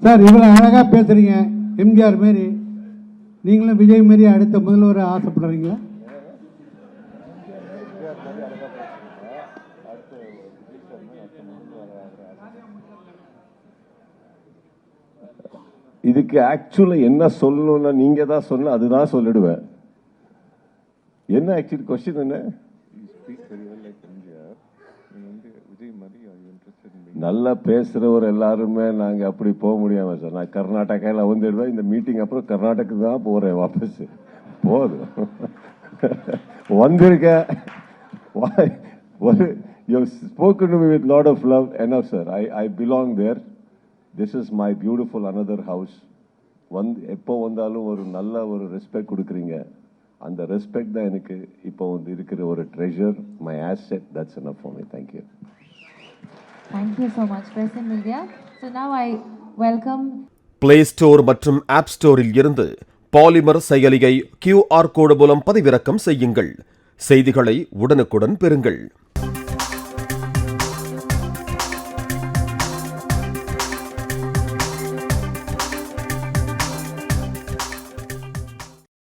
Sir இவ்வளோ அழகாக பேசுகிறீங்க, எம்ஜிஆர் மாரி. நீங்களும் விஜய் மாரி அடுத்த முதல்வர் ஆசைப்படுறீங்களா? இதுக்கு ஆக்சுவலா என்ன சொல்லணும்னா நீங்க தான் சொன்ன, அதுதான் சொல்லிடுவேன். என்ன ஆக்சுவலி கொஸ்டின் என்ன? நல்லா பேசுறவர் எல்லாருமே நாங்க அப்படி போக முடியாம சார். நான் கர்நாடகாவில் வந்துடுவேன். இந்த மீட்டிங் அப்புறம் கர்நாடகா தான் போறேன் வாபஸ். போதும் வந்திருக்க. You have spoken to me with lot of love. Enough, sir. I belong there. This is my beautiful another house. எப்போ வந்தாலும் ஒரு நல்ல ஒரு ரெஸ்பெக்ட் கொடுக்குறீங்க. அந்த ரெஸ்பெக்ட் தான் எனக்கு இப்போ வந்து இருக்கிற ஒரு treasure, my asset. That's enough for me. Thank you. Thank you so much, Press and Media. So now I welcome Play Store மற்றும் App Storeல் இருந்து பாலிமர் செயலியை QR கோடு மூலம் பதிவிறக்கம் செய்யுங்கள். செய்திகளை உடனுக்குடன் பெறுங்கள்.